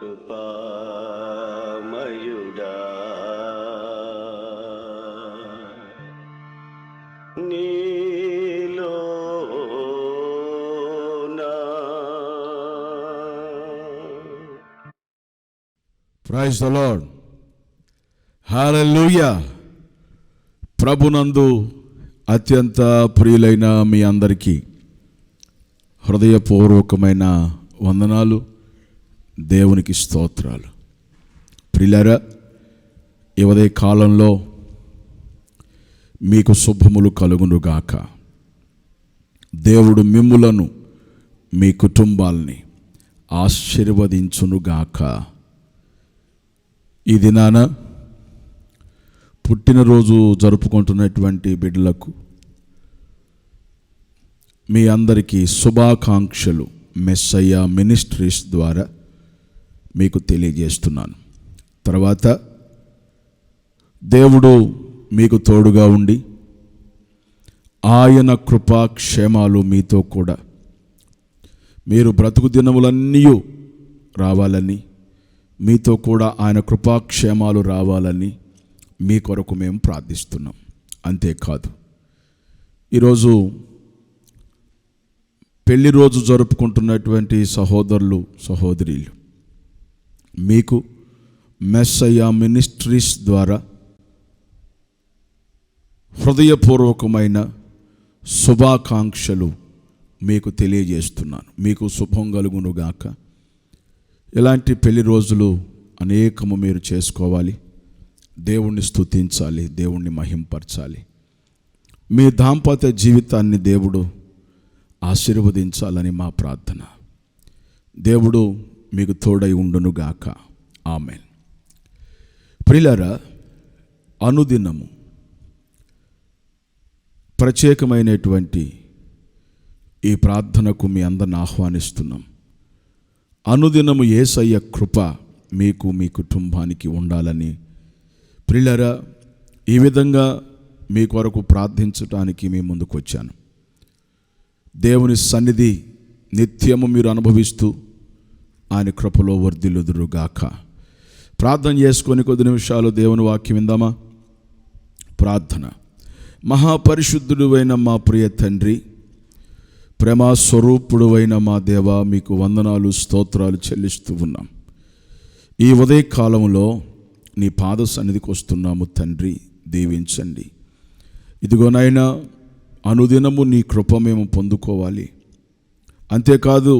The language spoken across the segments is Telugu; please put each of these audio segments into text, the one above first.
కృపామయుడా నీలోనా ప్రైజ్ ది లార్డ్. హల్లెలూయా. ప్రభునందు అత్యంత ప్రియులైన మీ అందరికీ హృదయపూర్వకమైన వందనాలు, దేవునికి స్తోత్రాలు. ప్రియులారా, ఈ ఉదయ కాలంలో మీకు శుభములు కలుగునుగాక. దేవుడు మిమ్ములను మీ కుటుంబాలని ఆశీర్వదించునుగాక. ఈ దినాన పుట్టినరోజు జరుపుకుంటున్నటువంటి బిడ్డలకు మీ అందరికీ శుభాకాంక్షలు మెస్సయ్య మినిస్ట్రీస్ ద్వారా మీకు తెలియజేస్తున్నాను. తర్వాత దేవుడు మీకు తోడుగా ఉండి ఆయన కృపాక్షేమాలు మీతో కూడా మీరు బ్రతుకు దినములన్నీ రావాలని, మీతో కూడా ఆయన కృపాక్షేమాలు రావాలని మీ కొరకు మేము ప్రార్థిస్తున్నాం. అంతేకాదు, ఈరోజు పెళ్లి రోజు జరుపుకుంటున్నటువంటి సహోదరులు సహోదరీలు మీకు మెస్సయ్య మినిస్ట్రీస్ ద్వారా హృదయపూర్వకమైన శుభాకాంక్షలు మీకు తెలియజేస్తున్నాను. మీకు శుభం కలుగునుగాక. ఇలాంటి పెళ్లి రోజులు అనేకము మీరు చేసుకోవాలి, దేవుణ్ణి స్తుతించాలి, దేవుణ్ణి మహింపరచాలి. మీ దాంపత్య జీవితాన్ని దేవుడు ఆశీర్వదించాలని మా ప్రార్థన. దేవుడు మీకు తోడై ఉండునుగాక. ఆమేన్. ప్రియులారా, అనుదినము ప్రత్యేకమైనటువంటి ఈ ప్రార్థనకు మీ అందరిని ఆహ్వానిస్తున్నాం. అనుదినము యేసయ్య కృప మీకు మీ కుటుంబానికి ఉండాలని ప్రియులారా, ఈ విధంగా మీ కొరకు ప్రార్థించడానికి మీ ముందుకు వచ్చాను. దేవుని సన్నిధి నిత్యము మీరు అనుభవిస్తూ ఆయన కృపలో వర్ధిల్లుదురుగాక. ప్రార్థన చేసుకొని కొద్ది నిమిషాలు దేవుని వాక్యం విందామా? ప్రార్థన. మహాపరిశుద్ధుడు అయిన మా ప్రియ తండ్రి, ప్రేమ స్వరూపుడు అయిన మా దేవ, మీకు వందనాలు స్తోత్రాలు చెల్లిస్తూ ఉన్నాం. ఈ ఉదయ కాలంలో నీ పాద సన్నిధికి వస్తున్నాము తండ్రి, దీవించండి. ఇదిగోనైనా అనుదినము నీ కృప మేము పొందుకోవాలి. అంతేకాదు,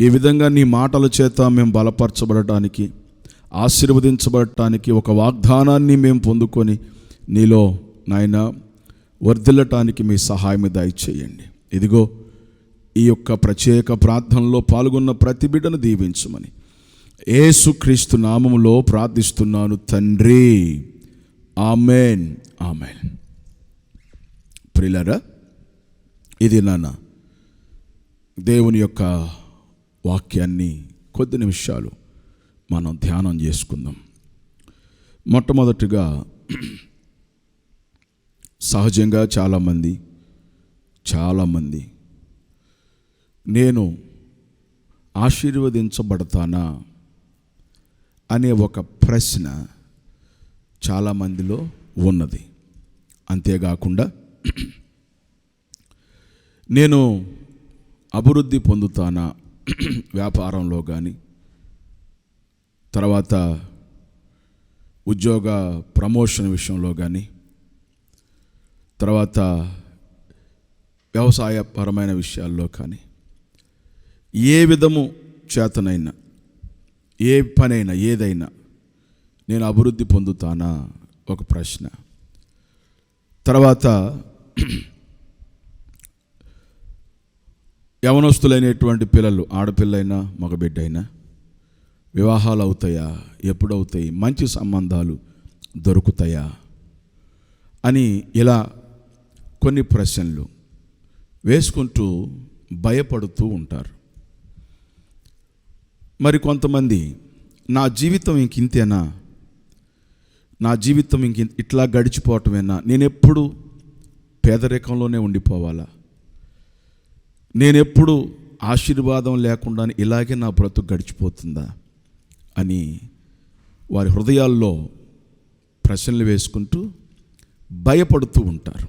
ఈ విధంగా నీ మాటల చేత మేము బలపరచబడటానికి, ఆశీర్వదించబడటానికి, ఒక వాగ్దానాన్ని మేము పొందుకొని నీలో నాయన వర్ధిల్లటానికి మీ సహాయం దయచేయండి. ఇదిగో ఈ యొక్క ప్రత్యేక ప్రార్థనలో పాల్గొన్న ప్రతి బిడ్డను దీవించమని యేసుక్రీస్తు నామములో ప్రార్థిస్తున్నాను తండ్రి. ఆమేన్, ఆమేన్. ప్రియులారా, ఇది నాన్న దేవుని యొక్క వాక్యాన్ని కొద్ది నిమిషాలు మనం ధ్యానం చేసుకుందాం. మొట్టమొదటిగా, సహజంగా చాలామంది నేను ఆశీర్వదించబడతానా అనే ఒక ప్రశ్న చాలామందిలో ఉన్నది. అంతేకాకుండా నేను అభివృద్ధి పొందుతానా వ్యాపారంలో కానీ, తర్వాత ఉద్యోగ ప్రమోషన్ విషయంలో కానీ, తర్వాత వ్యవసాయపరమైన విషయాల్లో కానీ, ఏ విధము చేతనైనా, ఏ పనైనా, ఏదైనా నేను అభివృద్ధి పొందుతానా ఒక ప్రశ్న. తర్వాత యవనస్తులైనటువంటి పిల్లలు, ఆడపిల్లైనా మగబిడ్డైనా వివాహాలు అవుతాయా, ఎప్పుడవుతాయి, మంచి సంబంధాలు దొరుకుతాయా అని ఇలా కొన్ని ప్రశ్నలు వేసుకుంటూ భయపడుతూ ఉంటారు. మరి కొంతమంది, నా జీవితం ఇంతేనా, నా జీవితం ఇట్లా గడిచిపోవటమేనా, నేనెప్పుడు పేదరికంలోనే ఉండిపోవాలా, నేనెప్పుడు ఆశీర్వాదం లేకుండా ఇలాగే నా బ్రతుకు గడిచిపోతుందా అని వారి హృదయాల్లో ప్రశ్నలు వేసుకుంటూ భయపడుతూ ఉంటారు.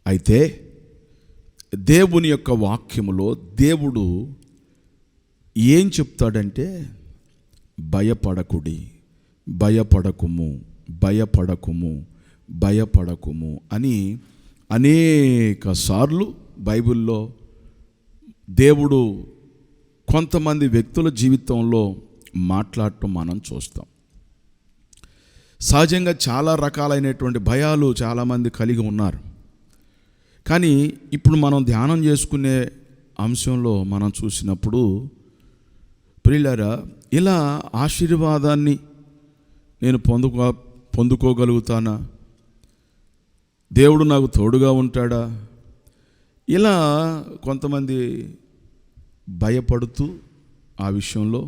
అయితే దేవుని యొక్క వాక్యములో దేవుడు ఏం చెప్తాడంటే, భయపడకుడి, భయపడకుము, భయపడకుము, భయపడకుము అని అనేక సార్లు బైబిల్లో దేవుడు కొంతమంది వ్యక్తుల జీవితంలో మాట్లాడటం మనం చూస్తాం. సహజంగా చాలా రకాలైనటువంటి భయాలు చాలామంది కలిగి ఉన్నారు. కానీ ఇప్పుడు మనం ధ్యానం చేసుకునే అంశంలో మనం చూసినప్పుడు, ప్రియులారా, ఇలా ఆశీర్వాదాన్ని నేను పొందుకోగలుగుతానా, దేవుడు నాకు తోడుగా ఉంటాడా, ఇలా కొంతమంది భయపడుతూ ఆ విషయంలో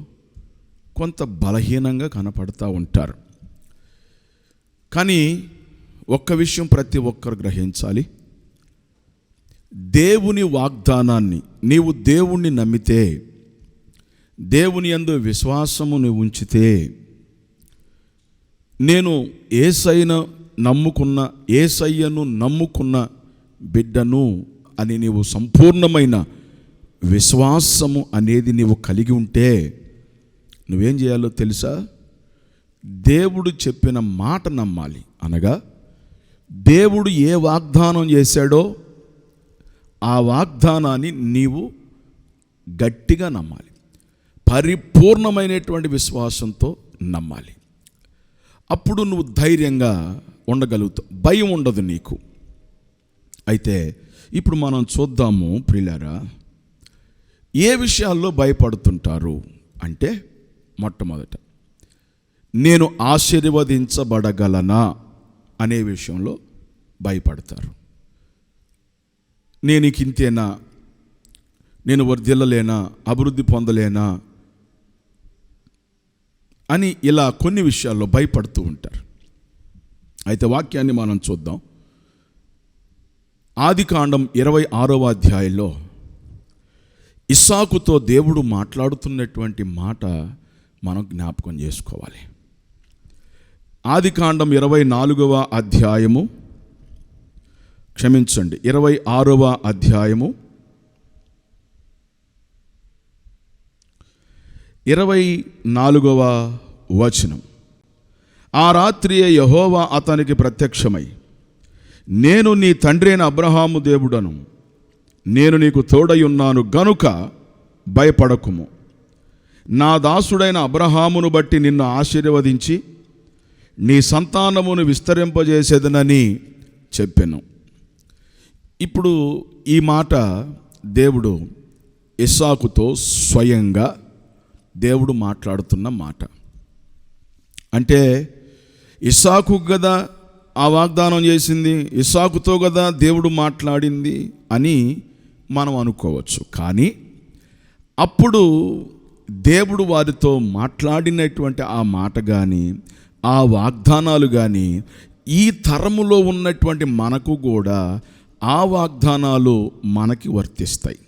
కొంత బలహీనంగా కనపడుతూ ఉంటారు. కానీ ఒక్క విషయం ప్రతి ఒక్కరు గ్రహించాలి. దేవుని వాగ్దానాన్ని, నీవు దేవుణ్ణి నమ్మితే, దేవుని యందు విశ్వాసము నువ్వు ఉంచితే, నేను యేసయ్యను నమ్ముకున్న బిడ్డను అని నీవు సంపూర్ణమైన విశ్వాసము అనేది నీవు కలిగి ఉంటే నువ్వేం చేయాలో తెలుసా? దేవుడు చెప్పిన మాట నమ్మాలి. అనగా దేవుడు ఏ వాగ్దానం చేశాడో ఆ వాగ్దానాన్ని నీవు గట్టిగా నమ్మాలి, పరిపూర్ణమైనటువంటి విశ్వాసంతో నమ్మాలి. అప్పుడు నువ్వు ధైర్యంగా ఉండగలుగుతావు, భయం ఉండదు నీకు. అయితే ఇప్పుడు మనం చూద్దాము ప్రియులారా, ఏ విషయాల్లో భయపడుతుంటారు అంటే, మొట్టమొదట నేను ఆశీర్వదించబడగలనా అనే విషయంలో భయపడతారు. నేను ఇంతేనా, నేను వర్ధిల్లలేనా, అభివృద్ధి పొందలేనా అని ఇలా కొన్ని విషయాల్లో భయపడుతూ ఉంటారు. అయితే వాక్యాన్ని మనం చూద్దాం. ఆదికాండం 26వ అధ్యాయంలో ఇస్సాకుతో దేవుడు మాట్లాడుతున్నటువంటి మాట మనం జ్ఞాపకం చేసుకోవాలి. ఆదికాండం 26వ అధ్యాయము, 26వ అధ్యాయము 24వ వచనం. ఆ రాత్రియే యెహోవా అతనికి ప్రత్యక్షమై, నేను నీ తండ్రి అయిన అబ్రహాము దేవుడను, నేను నీకు తోడై ఉన్నాను గనుక భయపడకుము. నా దాసుడైన అబ్రహామును బట్టి నిన్ను ఆశీర్వదించి నీ సంతానమును విస్తరింపజేసేదనని చెప్పెను. ఇప్పుడు ఈ మాట దేవుడు ఇస్సాకుతో స్వయంగా దేవుడు మాట్లాడుతున్న మాట. అంటే ఇస్సాకు కదా ఆ వాగ్దానం చేసింది, ఇస్సాకుతో కదా దేవుడు మాట్లాడింది అని మనం అనుకోవచ్చు. కానీ అప్పుడు దేవుడు వారితో మాట్లాడినటువంటి ఆ మాట కానీ ఆ వాగ్దానాలు కానీ ఈ తరములో ఉన్నటువంటి మనకు కూడా ఆ వాగ్దానాలు మనకి వర్తిస్తాయి.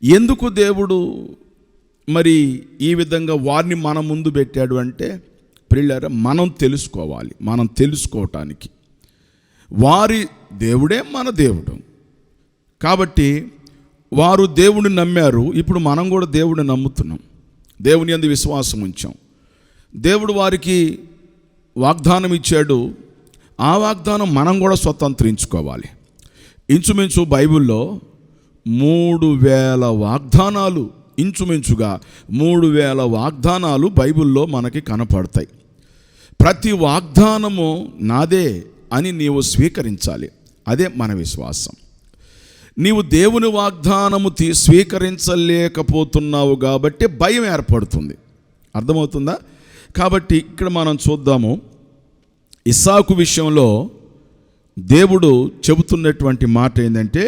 ఎందుకు దేవుడు మరి ఈ విధంగా వారిని మన ముందు పెట్టాడు అంటే, ప్రియులారా, మనం తెలుసుకోవాలి. మనం తెలుసుకోవటానికి వారి దేవుడే మన దేవుడు కాబట్టి వారు దేవుడిని నమ్మారు. ఇప్పుడు మనం కూడా దేవుడిని నమ్ముతున్నాం, దేవుని యందు విశ్వాసం ఉంచాం. దేవుడు వారికి వాగ్దానం ఇచ్చాడు, ఆ వాగ్దానం మనం కూడా స్వతంత్రించుకోవాలి. ఇంచుమించు బైబిల్లో 3000 వాగ్దానాలు, ఇంచుమించుగా 3000 వాగ్దానాలు బైబిల్లో మనకి కనపడతాయి. ప్రతి వాగ్దానము నాదే అని నీవు స్వీకరించాలి. అదే మన విశ్వాసం. నీవు దేవుని వాగ్దానము స్వీకరించలేకపోతున్నావు కాబట్టి భయం ఏర్పడుతుంది. అర్థమవుతుందా? కాబట్టి ఇక్కడ మనం చూద్దాము, ఇస్సాకు విషయంలో దేవుడు చెబుతున్నటువంటి మాట ఏంటంటే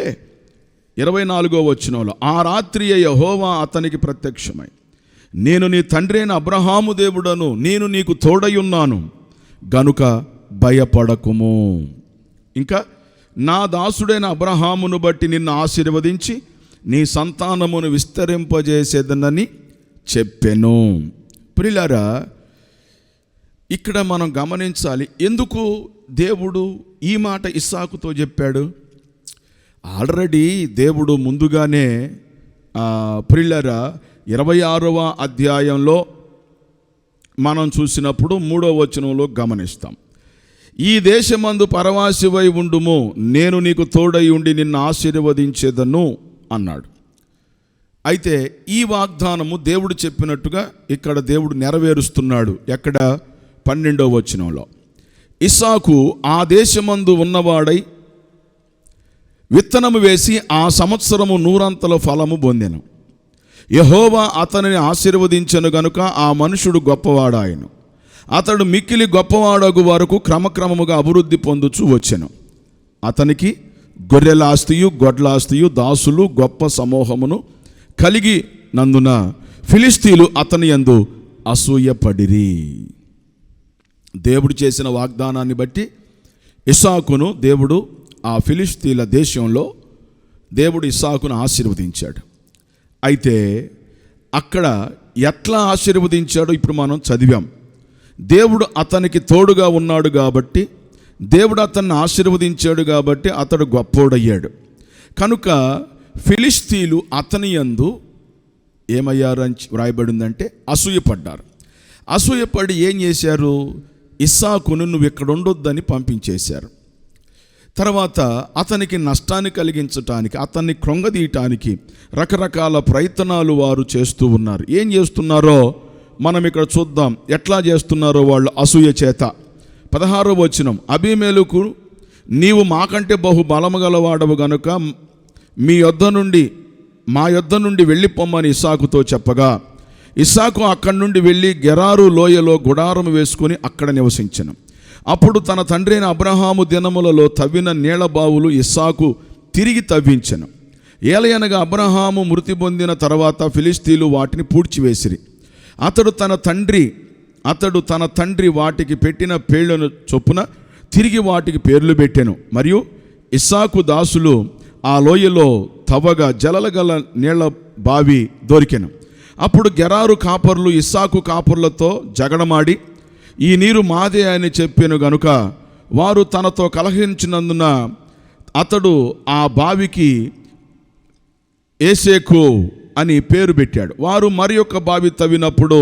24వ వచనంలో, ఆ రాత్రియే యెహోవా అతనికి ప్రత్యక్షమై, నేను నీ తండ్రి అయిన అబ్రహాము దేవుడను, నేను నీకు తోడై ఉన్నాను గనుక భయపడకుము. ఇంకా నా దాసుడైన అబ్రహామును బట్టి నిన్ను ఆశీర్వదించి నీ సంతానమును విస్తరింపజేసేదనని చెప్పెను. ప్రియులారా, ఇక్కడ మనం గమనించాలి, ఎందుకు దేవుడు ఈ మాట ఇస్సాకుతో చెప్పాడు. ఆల్రెడీ దేవుడు ముందుగానే ప్రియులారా 26వ అధ్యాయంలో మనం చూసినప్పుడు 3వ వచనంలో గమనిస్తాం. ఈ దేశమందు పరవాసివై ఉండుము, నేను నీకు తోడై ఉండి నిన్ను ఆశీర్వదించేదను అన్నాడు. అయితే ఈ వాగ్దానము దేవుడు చెప్పినట్టుగా ఇక్కడ దేవుడు నెరవేరుస్తున్నాడు. ఎక్కడ? 12వ వచనంలో, ఇస్సాకు ఆ దేశమందు ఉన్నవాడై విత్తనము వేసి ఆ సంవత్సరము 100 ఫలము పొందెను. యెహోవా అతనిని ఆశీర్వదించెను గనుక ఆ మనుషుడు గొప్పవాడాయను. అతడు మిక్కిలి గొప్పవాడగు వరకు క్రమక్రమముగా అభివృద్ధి పొందుచూ వచ్చెను. అతనికి గొర్రెల ఆస్తియు గొడ్ల ఆస్తియు దాసులు గొప్ప సమూహమును కలిగి నందున ఫిలిస్తీయులు అతని యందు అసూయపడిరి. దేవుడు చేసిన వాగ్దానాన్ని బట్టి ఇస్సాకును దేవుడు ఆ ఫిలిస్తీయుల దేశంలో దేవుడు ఇస్సాకును ఆశీర్వదించాడు. అయితే అక్కడ ఎట్లా ఆశీర్వదించాడో ఇప్పుడు మనం చదివాం. దేవుడు అతనికి తోడుగా ఉన్నాడు కాబట్టి, దేవుడు అతన్ని ఆశీర్వదించాడు కాబట్టి అతడు గొప్పోడయ్యాడు. కనుక ఫిలిస్తీయులు అతని యందు ఏమయ్యారు అని వ్రాయబడిందంటే అసూయపడ్డారు. అసూయపడి ఏం చేశారు? ఇస్సాకును నువ్వు ఇక్కడ ఉండొద్దని పంపించేశారు. తర్వాత అతనికి నష్టాన్ని కలిగించటానికి, అతన్ని కృంగదీయటానికి రకరకాల ప్రయత్నాలు వారు చేస్తూ ఉన్నారు. ఏం చేస్తున్నారో మనం ఇక్కడ చూద్దాం. ఎట్లా చేస్తున్నారో వాళ్ళు అసూయ చేత. 16వ వచనం, అబీమెలెకు నీవు మాకంటే బహు బలము గలవాడవు గనుక మా యొద్ద నుండి వెళ్ళిపోమ్మని ఇస్సాకుతో చెప్పగా, ఇస్సాకు అక్కడి నుండి వెళ్ళి గెరారు లోయలో గుడారం వేసుకుని అక్కడ నివసించెను. అప్పుడు తన తండ్రి అయిన అబ్రహాము దినములలో తవ్విన నీళ్ల బావులు ఇస్సాకు తిరిగి తవ్వించెను. ఏలయనగా అబ్రహాము మృతి పొందిన తర్వాత ఫిలిస్తీయులు వాటిని పూడ్చివేసిరి. అతడు తన తండ్రి వాటికి పెట్టిన పేళ్లను చొప్పున తిరిగి వాటికి పేర్లు పెట్టెను. మరియు ఇస్సాకు దాసులు ఆ లోయలో తవ్వగా జలగల నీళ్ల బావి దొరికెను. అప్పుడు గెరారు కాపర్లు ఇస్సాకు కాపర్లతో జగడమాడి ఈ నీరు మాదే అని చెప్పాను గనుక వారు తనతో కలహించినందున అతడు ఆ బావికి ఏసేకు అని పేరు పెట్టాడు. వారు మరి యొక్క బావి తవ్వినప్పుడు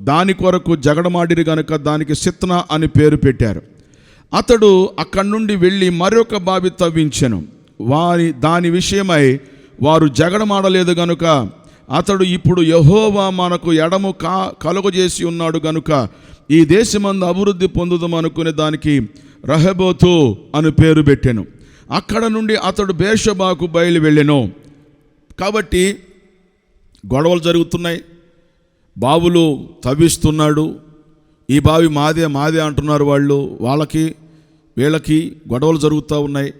దాని కొరకు జగడమాడిరి గనుక దానికి సిత్నా అని పేరు పెట్టారు. అతడు అక్కడి నుండి వెళ్ళి మరొక బావి తవ్వించెను. దాని విషయమై వారు జగడమాడలేదు గనుక అతడు ఇప్పుడు యెహోవా మనకు ఎడము కలుగజేసి ఉన్నాడు గనుక ఈ దేశమందు అభివృద్ధి పొందుదాం అనుకునే దానికి రహబోతు అని పేరు పెట్టెను. అక్కడ నుండి అతడు బేర్షెబాకు బయలు వెళ్ళెను. కాబట్టి గొడవలు జరుగుతున్నాయి, బావులు తవ్విస్తున్నాడు. ఈ బావి మాదే అంటున్నారు వాళ్ళు. వీళ్ళకి గొడవలు జరుగుతూ ఉన్నాయి.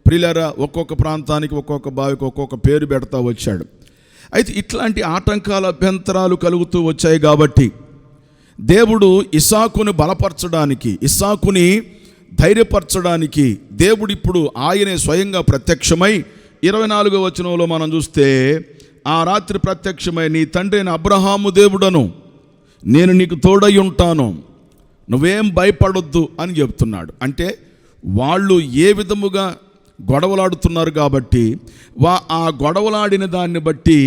ప్రియులారా, ఒక్కొక్క ప్రాంతానికి ఒక్కొక్క బావికి ఒక్కొక్క పేరు పెడతా వచ్చాడు. అయితే ఇట్లాంటి ఆటంకాల అభ్యంతరాలు కలుగుతూ వచ్చాయి కాబట్టి దేవుడు ఇస్సాకును బలపరచడానికి, ఇస్సాకుని ధైర్యపరచడానికి దేవుడు ఇప్పుడు ఆయనే స్వయంగా ప్రత్యక్షమై 24వ వచనంలో మనం చూస్తే, ఆ రాత్రి ప్రత్యక్షమై నీ తండ్రి అయిన అబ్రహాము దేవుడను నేను నీకు తోడై ఉంటాను, నువ్వేం భయపడొద్దు అని చెప్తున్నాడు. అంటే వాళ్ళు ఏ విధముగా గొడవలాడుతున్నారు కాబట్టి ఆ గొడవలాడిన దాన్ని బట్టి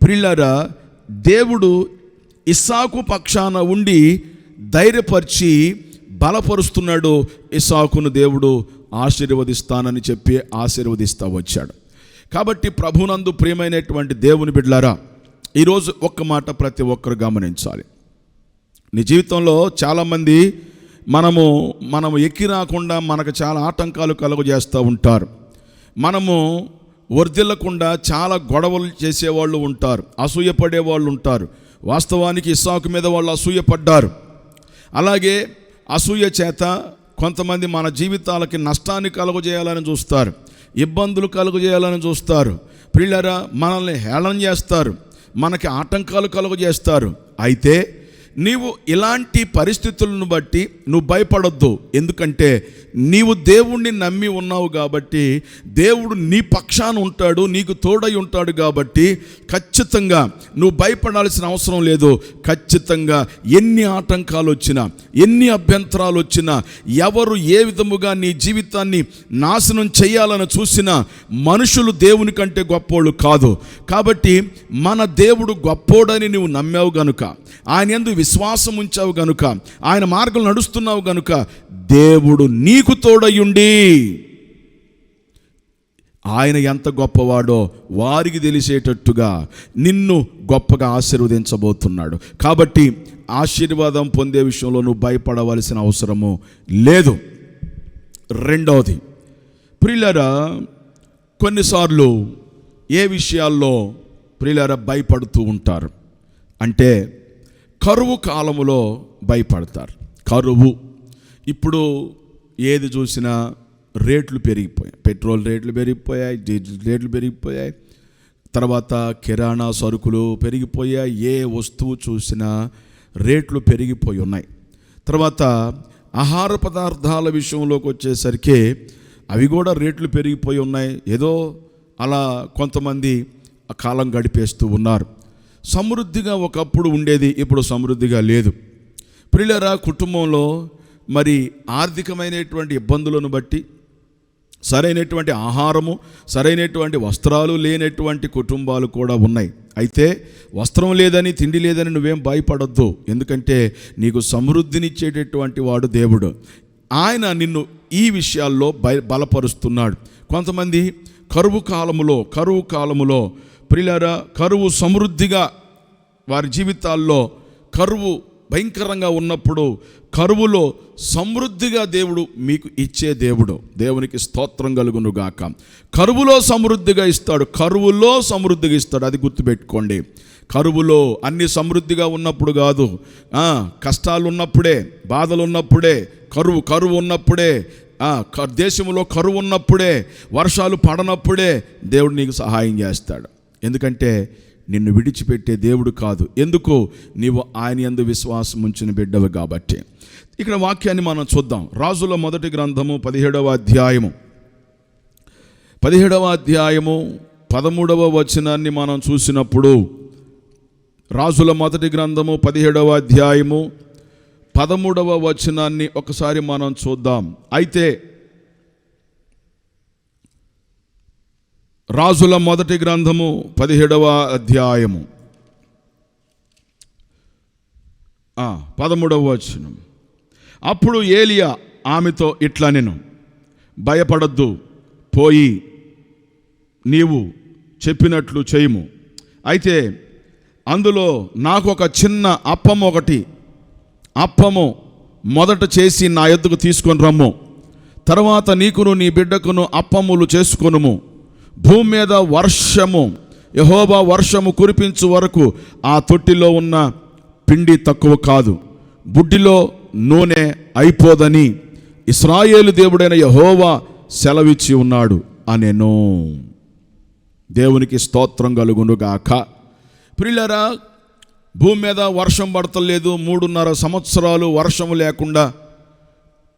ప్రియులారా దేవుడు ఇస్సాకు పక్షాన ఉండి ధైర్యపరిచి బలపరుస్తున్నాడు. ఇస్సాకును దేవుడు ఆశీర్వదిస్తానని చెప్పి ఆశీర్వదిస్తూ వచ్చాడు. కాబట్టి ప్రభునందు ప్రియమైనటువంటి దేవుని బిడ్డలారా, ఈరోజు ఒక్క మాట ప్రతి ఒక్కరు గమనించాలి. నీ జీవితంలో చాలామంది మనము ఎక్కి రాకుండా మనకు చాలా ఆటంకాలు కలుగజేస్తూ ఉంటారు. మనము వర్ధిల్లకుండా చాలా గొడవలు చేసేవాళ్ళు ఉంటారు, అసూయపడే వాళ్ళు ఉంటారు. వాస్తవానికి ఇస్సాకు మీద వాళ్ళు అసూయపడ్డారు. అలాగే అసూయ చేత కొంతమంది మన జీవితాలకి నష్టాన్ని కలుగజేయాలని చూస్తారు, ఇబ్బందులు కలుగజేయాలని చూస్తారు. ప్రియులారా, మనల్ని హేళన చేస్తారు, మనకి ఆటంకాలు కలుగజేస్తారు. అయితే నీవు ఇలాంటి పరిస్థితులను బట్టి నువ్వు భయపడొద్దు. ఎందుకంటే నీవు దేవుణ్ణి నమ్మి ఉన్నావు కాబట్టి దేవుడు నీ పక్షాన ఉంటాడు, నీకు తోడై ఉంటాడు కాబట్టి ఖచ్చితంగా నువ్వు భయపడాల్సిన అవసరం లేదు. ఖచ్చితంగా ఎన్ని ఆటంకాలు వచ్చినా, ఎన్ని అభ్యంతరాలు వచ్చినా, ఎవరు ఏ విధముగా నీ జీవితాన్ని నాశనం చేయాలని చూసినా మనుషులు దేవుని కంటే గొప్పోళ్ళు కాదు. కాబట్టి మన దేవుడు గొప్పోడని నువ్వు నమ్మావు గనుక, ఆయన యందు విశ్వాసం ఉంచావు గనుక, ఆయన మార్గం నడుస్తున్నావు గనుక దేవుడు నీకు తోడయుండి ఆయన ఎంత గొప్పవాడో వారికి తెలిసేటట్టుగా నిన్ను గొప్పగా ఆశీర్వదించబోతున్నాడు. కాబట్టి ఆశీర్వాదం పొందే విషయంలో నువ్వు భయపడవలసిన అవసరము లేదు. రెండవది, ప్రియులారా, కొన్నిసార్లు ఏ విషయాల్లో ప్రియులారా భయపడుతూ ఉంటారు అంటే కరువు కాలములో భయపడతారు. కరువు, ఇప్పుడు ఏది చూసినా రేట్లు పెరిగిపోయాయి. పెట్రోల్ రేట్లు పెరిగిపోయాయి, డీజిల్ రేట్లు పెరిగిపోయాయి, తర్వాత కిరాణా సరుకులు పెరిగిపోయాయి. ఏ వస్తువు చూసినా రేట్లు పెరిగిపోయి ఉన్నాయి. తర్వాత ఆహార పదార్థాల విషయంలోకి వచ్చేసరికి అవి కూడా రేట్లు పెరిగిపోయి ఉన్నాయి. ఏదో అలా కొంతమంది కాలం గడిపేస్తూ ఉన్నారు. సమృద్ధిగా ఒకప్పుడు ఉండేది, ఇప్పుడు సమృద్ధిగా లేదు. ప్రియులారా, కుటుంబంలో మరి ఆర్థికమైనటువంటి ఇబ్బందులను బట్టి సరైనటువంటి ఆహారము, సరైనటువంటి వస్త్రాలు లేనటువంటి కుటుంబాలు కూడా ఉన్నాయి. అయితే వస్త్రం లేదని, తిండి లేదని నువ్వేం భయపడొద్దు. ఎందుకంటే నీకు సమృద్ధినిచ్చేటటువంటి వాడు దేవుడు. ఆయన నిన్ను ఈ విషయాల్లో బలపరుస్తున్నాడు. కొంతమంది కరువు కాలములో ప్రియులారా, కరువు సమృద్ధిగా వారి జీవితాల్లో కరువు భయంకరంగా ఉన్నప్పుడు కరువులో సమృద్ధిగా దేవుడు మీకు ఇచ్చే దేవుడు. దేవునికి స్తోత్రం కలుగును గాక. కరువులో సమృద్ధిగా ఇస్తాడు, కరువులో సమృద్ధిగా ఇస్తాడు. అది గుర్తుపెట్టుకోండి. కరువులో అన్ని సమృద్ధిగా ఉన్నప్పుడు కాదు, కష్టాలు ఉన్నప్పుడే, బాధలు ఉన్నప్పుడే, కరువు ఉన్నప్పుడే, దేశంలో కరువు ఉన్నప్పుడే, వర్షాలు పడనప్పుడే దేవుడు నీకు సహాయం చేస్తాడు. ఎందుకంటే నిన్ను విడిచిపెట్టే దేవుడు కాదు. ఎందుకు? నీవు ఆయన యందు విశ్వాసం ఉంచిన బిడ్డవు కాబట్టి. ఇక్కడ వాక్యాన్ని మనం చూద్దాం. రాజుల మొదటి గ్రంథము 17వ అధ్యాయము 13వ వచనాన్ని మనం చూసినప్పుడు, రాజుల మొదటి గ్రంథము 17వ అధ్యాయము 13వ వచనాన్ని ఒకసారి మనం చూద్దాం. అయితే రాజుల మొదటి గ్రంథము 17వ అధ్యాయము 13వ వచనం. అప్పుడు ఏలియా ఆమెతో ఇట్లనెను, భయపడొద్దు, పోయి నీవు చెప్పినట్లు చేయుము. అయితే అందులో నాకు ఒక చిన్న అప్పము మొదట చేసి నా యొద్దకు తీసుకొని రమ్ము. తర్వాత నీకును నీ బిడ్డకును అప్పములు చేసుకొనుము. భూమి మీద యెహోవా వర్షము కురిపించు వరకు ఆ తొట్టిలో ఉన్న పిండి తక్కువ కాదు, బుడ్డిలో నూనె అయిపోదని ఇశ్రాయేలు దేవుడైన యెహోవా సెలవిచ్చి ఉన్నాడు అనెను. దేవునికి స్తోత్రం కలుగును గాక. ప్రియులారా, భూమి మీద వర్షం పడతలేదు. 3.5 సంవత్సరాలు వర్షము లేకుండా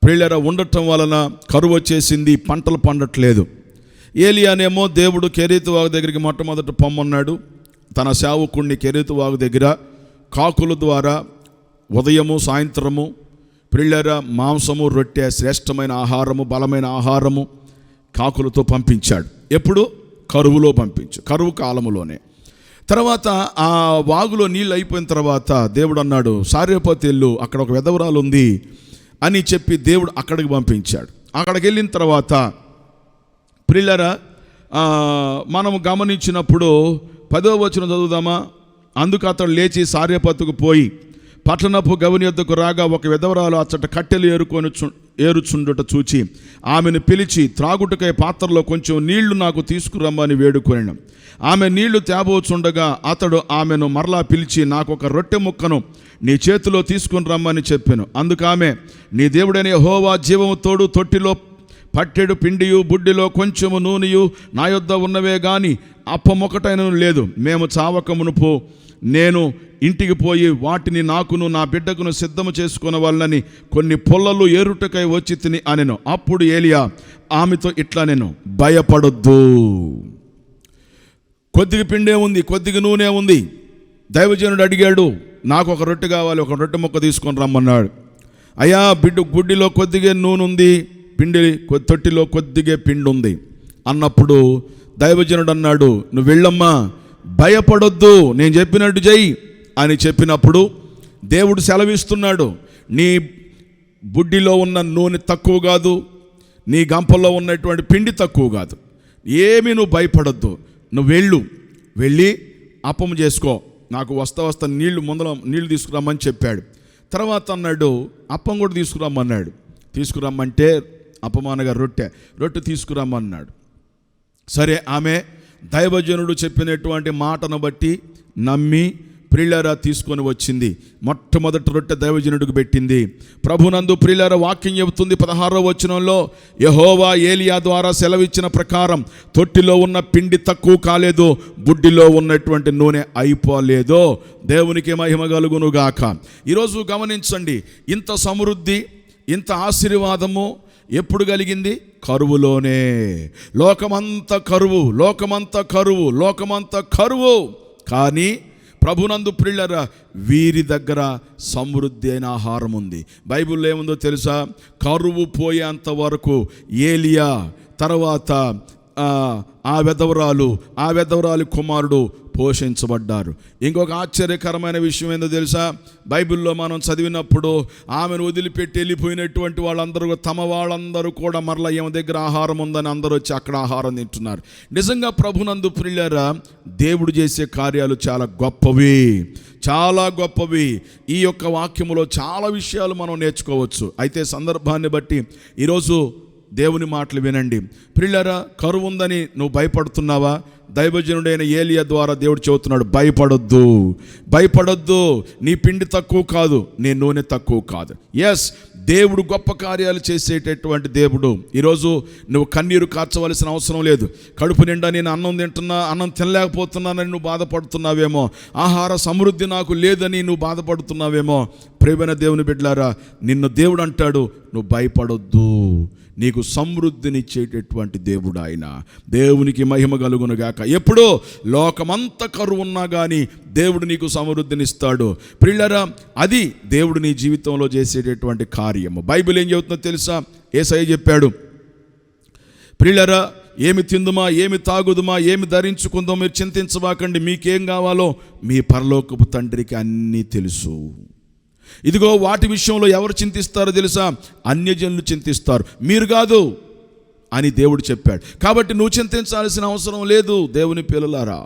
ప్రియులారా ఉండటం వలన కరువు వచ్చేసింది, పంటలు పండట్లేదు. ఏలియానేమో దేవుడు కెరీతు వాగు దగ్గరికి మొట్టమొదట పొమ్మన్నాడు. తన సేవకుణ్ణి కెరీతు వాగు దగ్గర కాకుల ద్వారా ఉదయము సాయంత్రము ప్రియులారా మాంసము, రొట్టె, శ్రేష్టమైన ఆహారము, బలమైన ఆహారము కాకులతో పంపించాడు. ఎప్పుడు? కరువులో కరువు కాలములోనే. తర్వాత ఆ వాగులో నీళ్ళు అయిపోయిన తర్వాత దేవుడు అన్నాడు, సారెపతు వెళ్ళు, అక్కడ ఒక విధవరాలు ఉంది అని చెప్పి దేవుడు అక్కడికి పంపించాడు. అక్కడికి వెళ్ళిన తర్వాత ప్రియులారా, మనము గమనించినప్పుడు 10వ వచనం చదువుదామా? అందుకు అతడు లేచి సారెపతుకు పోయి పట్టణపు గవిని యొద్దకు రాగా ఒక విధవరాలు అచ్చట కట్టెలు ఏరుచుండుట చూచి ఆమెను పిలిచి, త్రాగుటకై పాత్రలో కొంచెం నీళ్లు నాకు తీసుకురమ్మని వేడుకొనెను. ఆమె నీళ్లు తేబోచుండగా అతడు ఆమెను మరలా పిలిచి, నాకు ఒక రొట్టె ముక్కను నీ చేతిలో తీసుకుని రమ్మని చెప్పాను. అందుకు ఆమె, నీ దేవుడైన యెహోవా జీవము తోడు తొట్టిలో పట్టెడు పిండియు బుడ్డిలో కొంచెము నూనెయు నా యొద్ద ఉన్నవే గాని అప్పమొకటైనను లేదు. మేము చావక మునుపు నేను ఇంటికి పోయి వాటిని నాకును నా బిడ్డకును సిద్ధము చేసుకున్న వాళ్ళని కొన్ని పొల్లలు ఏరుటకై వచ్చి తిని అనెను. అప్పుడు ఏలియా ఆమెతో ఇట్లా నేను భయపడొద్దు, కొద్దిగా పిండే ఉంది, కొద్దిగా నూనె ఉంది. దైవజనుడు అడిగాడు, నాకు ఒక రొట్టె కావాలి, ఒక రొట్టె ముక్క తీసుకొని రమ్మన్నాడు. అయ్యా గుడ్డిలో కొద్దిగా నూనె ఉంది, తొట్టిలో కొద్దిగా పిండి ఉంది అన్నప్పుడు దైవజనుడు అన్నాడు, నువ్వు వెళ్ళమ్మా, భయపడొద్దు, నేను చెప్పినట్టు చెయ్యి అని చెప్పినప్పుడు దేవుడు సెలవిస్తున్నాడు, నీ బుడ్డిలో ఉన్న నూనె తక్కువ కాదు, నీ గంపల్లో ఉన్నటువంటి పిండి తక్కువ కాదు, ఏమీ నువ్వు భయపడొద్దు, నువ్వు వెళ్ళి అప్పం చేసుకో, నాకు వస్తా నీళ్లు తీసుకురమ్మని చెప్పాడు. తర్వాత అన్నాడు, అప్పం కూడా తీసుకురమ్మన్నాడు. తీసుకురమ్మంటే అప్పమానగా రొట్టె తీసుకురమ్మన్నాడు. సరే, ఆమె దైవజనుడు చెప్పినటువంటి మాటను బట్టి నమ్మి ప్రియులారా తీసుకొని వచ్చింది. మొట్టమొదటి రొట్టె దైవజనుడికి పెట్టింది. ప్రభునందు ప్రియులారా వాక్యం చెబుతుంది 16వ వచనంలో, యెహోవా ఏలియా ద్వారా సెలవిచ్చిన ప్రకారం తొట్టిలో ఉన్న పిండి తక్కువ కాలేదు, బుడ్డిలో ఉన్నటువంటి నూనె అయిపోలేదు. దేవునికి మహిమ కలుగునుగాక. ఈరోజు గమనించండి, ఇంత సమృద్ధి, ఇంత ఆశీర్వాదము ఎప్పుడు కలిగింది? కరువులోనే. లోకమంతా కరువు. కానీ ప్రభునందు ప్రియులారా వీరి దగ్గర సమృద్ధి అయిన ఆహారం ఉంది. బైబిల్లో ఏముందో తెలుసా? కరువు పోయేంత వరకు ఏలియా, తర్వాత ఆ వెధవరాలు కుమారుడు పోషించబడ్డారు. ఇంకొక ఆశ్చర్యకరమైన విషయం ఏందో తెలుసా? బైబిల్లో మనం చదివినప్పుడు ఆమెను వదిలిపెట్టి వెళ్ళిపోయినటువంటి వాళ్ళందరూ కూడా మరలా ఈమె దగ్గర ఆహారం ఉందని అందరూ వచ్చి అక్కడ ఆహారం తింటున్నారు. నిజంగా ప్రభునందు ప్రియులారా దేవుడు చేసే కార్యాలు చాలా గొప్పవి. ఈ యొక్క వాక్యములో చాలా విషయాలు మనం నేర్చుకోవచ్చు. అయితే సందర్భాన్ని బట్టి ఈరోజు దేవుని మాటలు వినండి. ప్రియులారా, కరువు ఉందని నువ్వు భయపడుతున్నావా? దైవజనుడైన ఏలియా ద్వారా దేవుడు చెబుతున్నాడు, భయపడొద్దు, నీ పిండి తక్కువ కాదు, నీ నూనె తక్కువ కాదు. ఎస్, దేవుడు గొప్ప కార్యాలు చేసేటటువంటి దేవుడు. ఈరోజు నువ్వు కన్నీరు కార్చవలసిన అవసరం లేదు. కడుపు నిండా నేను అన్నం తినలేకపోతున్నానని నువ్వు బాధపడుతున్నావేమో, ఆహార సమృద్ధి నాకు లేదని నువ్వు బాధపడుతున్నావేమో. ప్రియమైన దేవుని బిడ్డలారా, నిన్ను దేవుడు అంటాడు, నువ్వు భయపడొద్దు, నీకు సమృద్ధినిచ్చేటటువంటి దేవుడు ఆయన. దేవునికి మహిమ కలుగునుగాక. ఎప్పుడో లోకమంతా కరువు ఉన్నా కానీ దేవుడు నీకు సమృద్ధినిస్తాడు. ప్రియులారా, అది దేవుడు నీ జీవితంలో చేసేటటువంటి కార్యము. బైబిల్ ఏం చెబుతుందో తెలుసా? యేసయ్య చెప్పాడు, ప్రియులారా, ఏమి తిందుమా, ఏమి తాగుదుమా, ఏమి ధరించుకుందామో మీరు చింతించబాకండి, మీకేం కావాలో మీ పరలోకపు తండ్రికి అన్నీ తెలుసు. ఇదిగో వాటి విషయంలో ఎవరు చింతిస్తారో తెలుసా? అన్యజనులు చింతిస్తారు, మీరు కాదు అని దేవుడు చెప్పాడు. కాబట్టి నువ్వు చింతించాల్సిన అవసరం లేదు. దేవుని పిల్లలారా,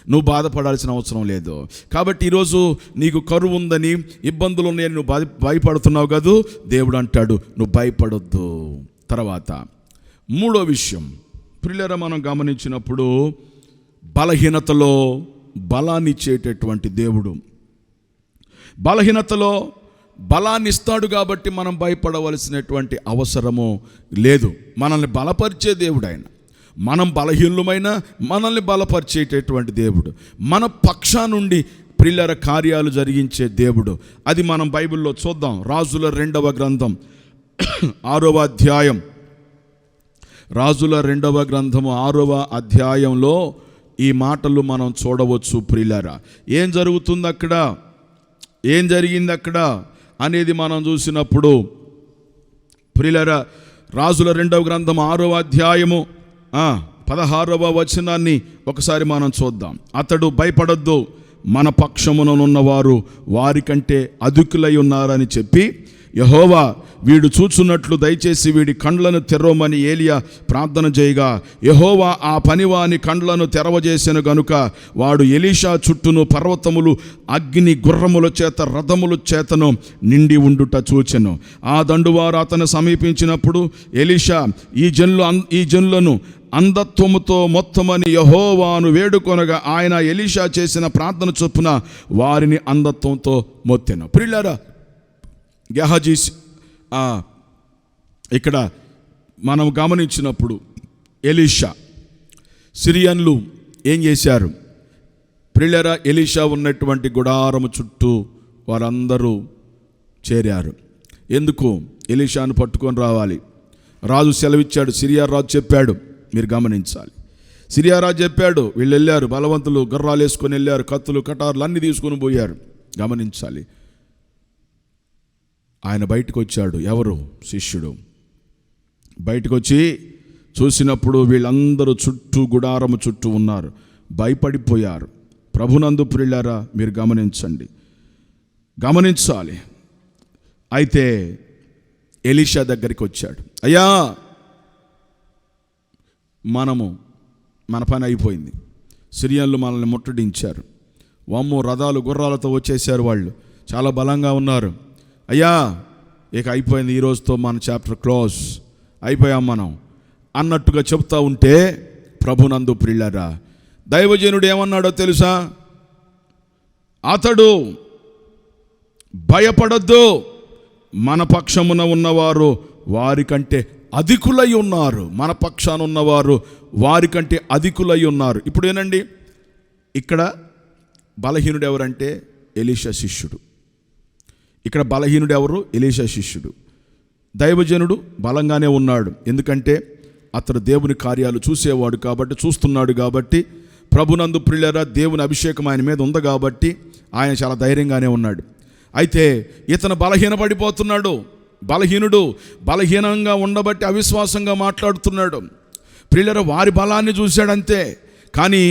నువ్వు బాధపడాల్సిన అవసరం లేదు. కాబట్టి ఈరోజు నీకు కరువు ఉందని, ఇబ్బందులు ఉన్నాయని నువ్వు భయపడుతున్నావు కాదు, దేవుడు అంటాడు నువ్వు భయపడొద్దు. తర్వాత మూడో విషయం, ప్రియులారా, మనం గమనించినప్పుడు బలహీనతలో బలాన్ని ఇచ్చేటటువంటి దేవుడు. బలహీనతలో బలాన్ని ఇస్తాడు కాబట్టి మనం భయపడవలసినటువంటి అవసరము లేదు. మనల్ని బలపరిచే దేవుడు ఆయన. మనం బలహీనులమైన మనల్ని బలపరిచేటటువంటి దేవుడు, మన పక్షా నుండి ప్రియులారా కార్యాలు జరిగించే దేవుడు. అది మనం బైబిల్లో చూద్దాం. రాజుల 2వ గ్రంథం 6వ అధ్యాయం. రాజుల 2వ గ్రంథము 6వ అధ్యాయంలో ఈ మాటలు మనం చూడవచ్చు. ప్రియులారా, ఏం జరుగుతుంది అక్కడ, ఏం జరిగింది అక్కడ అనేది మనం చూసినప్పుడు, ప్రియులారా, రాజుల 2వ గ్రంథం 6వ అధ్యాయము 16వ వచనాన్ని ఒకసారి మనం చూద్దాం. అతడు భయపడొద్దు, మన పక్షముననున్నవారు వారికంటే అధికులై ఉన్నారని చెప్పి, యెహోవా వీడు చూచున్నట్లు దయచేసి వీడి కండ్లను తెరవమని ఏలియా ప్రార్థన చేయగా, యెహోవా ఆ పనివాని కండ్లను తెరవజేసెను గనుక వాడు ఎలీషా చుట్టూను పర్వతములు అగ్ని గుర్రముల చేత రథముల చేతను నిండి ఉండుట చూచెను. ఆ దండువారు అతను సమీపించినప్పుడు ఎలీషా ఈ జనులను అంధత్వముతో మొత్తమని యెహోవాను వేడుకొనగా ఆయన ఎలీషా చేసిన ప్రార్థన చొప్పున వారిని అంధత్వంతో మొత్తెను. ప్రియులారా, గెహజీ ఇక్కడ మనం గమనించినప్పుడు ఎలీషా, సిరియన్లు ఏం చేశారు? ప్రియులారా, ఎలీషా ఉన్నటువంటి గుడారము చుట్టూ వారందరూ చేరారు. ఎందుకు? ఎలీషాను పట్టుకొని రావాలి. రాజు సెలవిచ్చాడు, సిరియా రాజు చెప్పాడు. మీరు గమనించాలి, సిరియా రాజు చెప్పాడు. వీళ్ళు వెళ్ళారు, బలవంతులు గుర్రాలు వేసుకొని వెళ్ళారు, కత్తులు కటార్లు అన్నీ తీసుకొని పోయారు. గమనించాలి, ఆయన బయటకు వచ్చాడు. ఎవరు? శిష్యుడు. బయటకు వచ్చి చూసినప్పుడు వీళ్ళందరూ చుట్టూ గుడారము చుట్టూ ఉన్నారు, భయపడిపోయారు. ప్రభునందు ప్రియులారా, మీరు గమనించాలి. అయితే ఎలీషా దగ్గరికి వచ్చాడు. అయ్యా, మన పని అయిపోయింది, సిరియన్లు మనల్ని ముట్టడించారు, వామ్మో రథాలు గుర్రాలతో వచ్చేసారు, వాళ్ళు చాలా బలంగా ఉన్నారు. అయ్యా, ఇక అయిపోయింది, ఈరోజుతో మన చాప్టర్ క్లోజ్, అయిపోయాం మనం అన్నట్టుగా చెప్తా ఉంటే, ప్రభునందు ప్రియులారా, దైవజనుడు ఏమన్నాడో తెలుసా? అతడు భయపడొద్దు, మన పక్షమున ఉన్నవారు వారికంటే అధికులై ఉన్నారు. మన పక్షాన ఉన్నవారు వారికంటే అధికులై ఉన్నారు. ఇప్పుడు ఏనండి, ఇక్కడ బలహీనుడు ఎవరంటే ఎలీషా శిష్యుడు. ఇక్కడ బలహీనుడు ఎవరు? ఎలీషా శిష్యుడు. దైవజనుడు బలంగానే ఉన్నాడు, ఎందుకంటే అతడు దేవుని కార్యాలు చూసేవాడు కాబట్టి, చూస్తున్నాడు కాబట్టి, ప్రభునందు ప్రియులారా, దేవుని అభిషేకం ఆయన మీద ఉంది కాబట్టి ఆయన చాలా ధైర్యంగానే ఉన్నాడు. అయితే ఇతను బలహీనపడిపోతున్నాడు. బలహీనుడు బలహీనంగా ఉండబట్టి అవిశ్వాసంగా మాట్లాడుతున్నాడు. ప్రియులారా, వారి బలాన్ని చూశాడంతే, కానీ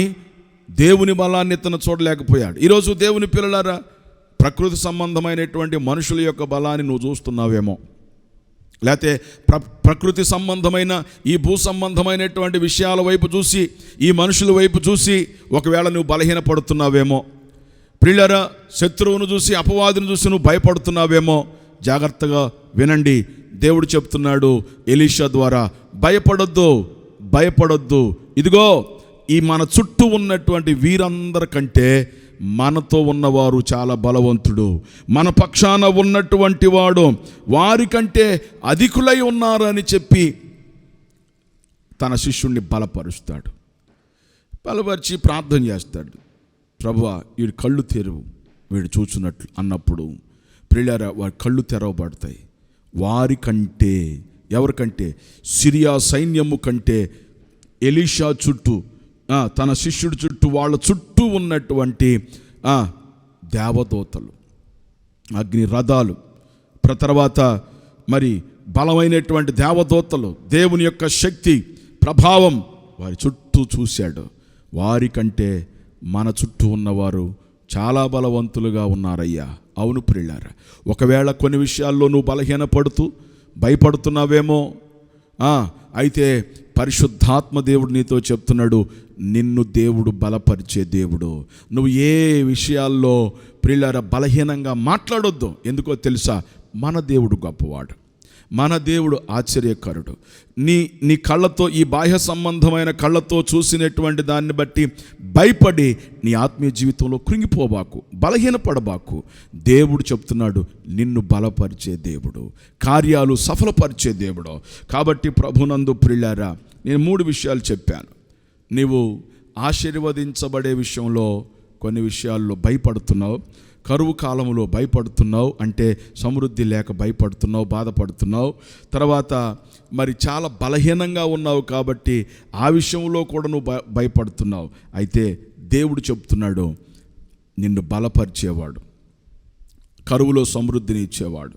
దేవుని బలాన్ని ఇతను చూడలేకపోయాడు. ఈరోజు దేవుని పిల్లలారా, ప్రకృతి సంబంధమైనటువంటి మనుషుల యొక్క బలాన్ని నువ్వు చూస్తున్నావేమో, లేకపోతే ప్రకృతి సంబంధమైన ఈ భూ సంబంధమైనటువంటి విషయాల వైపు చూసి, ఈ మనుషుల వైపు చూసి ఒకవేళ నువ్వు బలహీనపడుతున్నావేమో. ప్రియులారా, శత్రువును చూసి, అపవాదిని చూసి నువ్వు భయపడుతున్నావేమో. జాగ్రత్తగా వినండి, దేవుడు చెప్తున్నాడు ఎలీషా ద్వారా, భయపడొద్దు. ఇదిగో, ఈ మన చుట్టూ ఉన్నటువంటి వీరందరికంటే మనతో ఉన్నవారు చాలా బలవంతుడు, మన పక్షాన ఉన్నటువంటి వాడు వారికంటే అధికులై ఉన్నారు అని చెప్పి తన శిష్యుణ్ణి బలపరుస్తాడు. బలపరిచి ప్రార్థన చేస్తాడు, ప్రభువా, వీడి కళ్ళు తెరువు, వీడు చూచున్నట్లు అన్నప్పుడు ప్రియులారా, వారి కళ్ళు తెరవబడతాయి. వారికంటే, ఎవరికంటే? సిరియా సైన్యము కంటే ఎలీషా చుట్టూ, తన శిష్యుడి చుట్టూ, వాళ్ళ చుట్టూ ఉన్నటువంటి దేవదూతలు, అగ్ని రథాలు, తర్వాత మరి బలమైనటువంటి దేవదూతలు, దేవుని యొక్క శక్తి ప్రభావం వారి చుట్టూ చూశాడు. వారికంటే మన చుట్టూ ఉన్నవారు చాలా బలవంతులుగా ఉన్నారయ్యా. అవును ప్రియులారా, ఒకవేళ కొన్ని విషయాల్లో నువ్వు బలహీనపడుతూ భయపడుతున్నావేమో, అయితే పరిశుద్ధాత్మ దేవుడు నీతో చెప్తున్నాడు, నిన్ను దేవుడు బలపరిచే దేవుడు. నువ్వు ఏ విషయాల్లో ప్రియులారా బలహీనంగా మాట్లాడొద్దు. ఎందుకో తెలుసా? మన దేవుడు గొప్పవాడు, మన దేవుడు ఆశ్చర్యకరుడు. నీ కళ్ళతో, ఈ బాహ్య సంబంధమైన కళ్ళతో చూసినటువంటి దాన్ని బట్టి భయపడి నీ ఆత్మీయ జీవితంలో కృంగిపోబాకు, బలహీనపడబాకు. దేవుడు చెప్తున్నాడు, నిన్ను బలపరిచే దేవుడు, కార్యాలు సఫలపరిచే దేవుడు. కాబట్టి ప్రభునందు ప్రియులారా, నేను 3 విషయాలు చెప్పాను. నీవు ఆశీర్వదించబడే విషయంలో కొన్ని విషయాల్లో భయపడుతున్నావు, కరువు కాలంలో భయపడుతున్నావు, అంటే సమృద్ధి లేక భయపడుతున్నావు, బాధపడుతున్నావు. తర్వాత మరి చాలా బలహీనంగా ఉన్నావు కాబట్టి ఆ విషయంలో కూడా నువ్వు భయపడుతున్నావు. అయితే దేవుడు చెప్తున్నాడు, నిన్ను బలపరిచేవాడు, కరువులో సమృద్ధిని ఇచ్చేవాడు,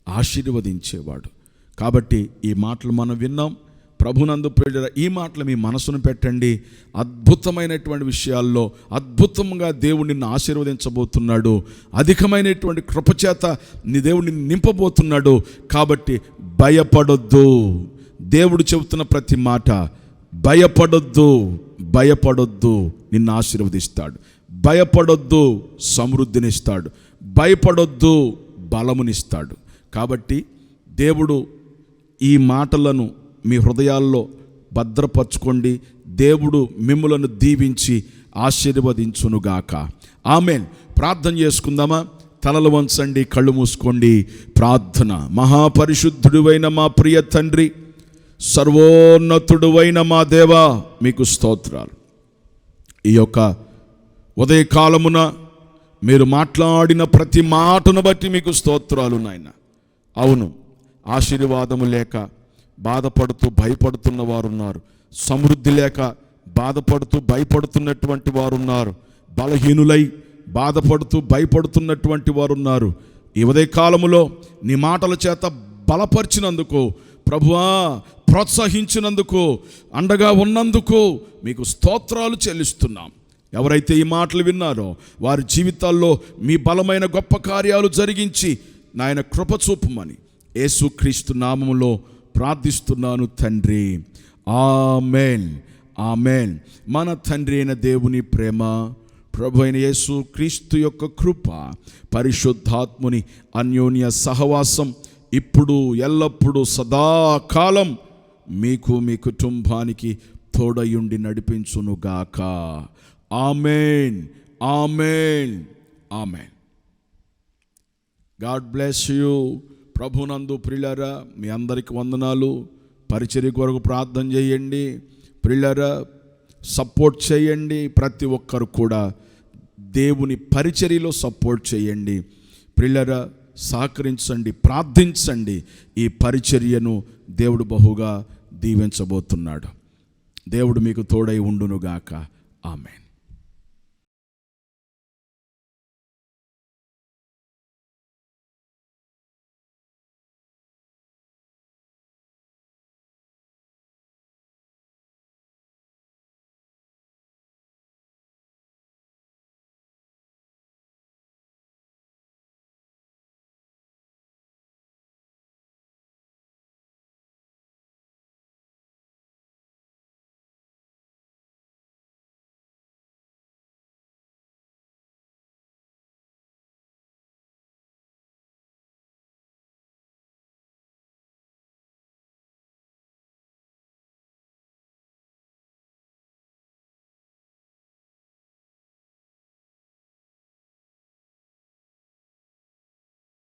ఆశీర్వదించేవాడు. కాబట్టి ఈ మాటలు మనం విన్నాం. ప్రభునందు ప్రియులారా, ఈ మాటలు మీ మనసును పెట్టండి. అద్భుతమైనటువంటి విషయాల్లో అద్భుతంగా దేవుడు నిన్ను ఆశీర్వదించబోతున్నాడు. అధికమైనటువంటి కృపచేత నీ దేవుడు నిన్ను నింపబోతున్నాడు. కాబట్టి భయపడొద్దు. దేవుడు చెబుతున్న ప్రతి మాట, భయపడొద్దు, నిన్ను ఆశీర్వదిస్తాడు. భయపడొద్దు, సమృద్ధినిస్తాడు. భయపడొద్దు, బలమునిస్తాడు. కాబట్టి దేవుడు ఈ మాటలను మీ హృదయాల్లో భద్రపరచుకోండి. దేవుడు మిమ్ములను దీవించి ఆశీర్వదించునుగాక. ఆమేన్. ప్రార్థన చేసుకుందామా? తలలు వంచండి, కళ్ళు మూసుకోండి. ప్రార్థన. మహాపరిశుద్ధుడువైన మా ప్రియ తండ్రి, సర్వోన్నతుడువైన మా దేవా, మీకు స్తోత్రాలు. ఈ యొక్క ఉదయకాలమున మీరు మాట్లాడిన ప్రతి మాటను బట్టి మీకు స్తోత్రాలు నాయన. అవును, ఆశీర్వాదము లేక బాధపడుతూ భయపడుతున్న వారు ఉన్నారు. సమృద్ధి లేక బాధపడుతూ భయపడుతున్నటువంటి వారు ఉన్నారు. బలహీనులై బాధపడుతూ భయపడుతున్నటువంటి వారు ఉన్నారు. ఈ ఉదయకాలములో నీ మాటల చేత బలపరిచినందుకు ప్రభువా, ప్రోత్సహించినందుకు, అండగా ఉన్నందుకు మీకు స్తోత్రాలు చెల్లిస్తున్నాం. ఎవరైతే ఈ మాటలు విన్నారో వారి జీవితాల్లో మీ బలమైన గొప్ప కార్యాలు జరిగించి నాయన కృప చూపమని యేసుక్రీస్తు నామములో ప్రార్థిస్తున్నాను తండ్రి. ఆమేన్, ఆమేన్. మన తండ్రి అయిన దేవుని ప్రేమ, ప్రభు అయిన యేసుక్రీస్తు యొక్క కృప, పరిశుద్ధాత్ముని అన్యోన్య సహవాసం ఇప్పుడు ఎల్లప్పుడూ సదాకాలం మీకు మీ కుటుంబానికి తోడయుండి నడిపించునుగాక. Amen, amen, amen. God bless you. ప్రభునందు ప్రియులారా, మీ అందరికి వందనాలు. పరిచర్య కొరకు ప్రార్థన చేయండి ప్రియులారా, సపోర్ట్ చేయండి. ప్రతి ఒక్కరు కూడా దేవుని పరిచర్యలో సపోర్ట్ చేయండి ప్రియులారా. సహకరించండి, ప్రార్థించండి. ఈ పరిచర్యను దేవుడు బహుగా దీవించబోతున్నాడు. దేవుడు మీకు తోడై ఉండునుగాక. ఆమేన్.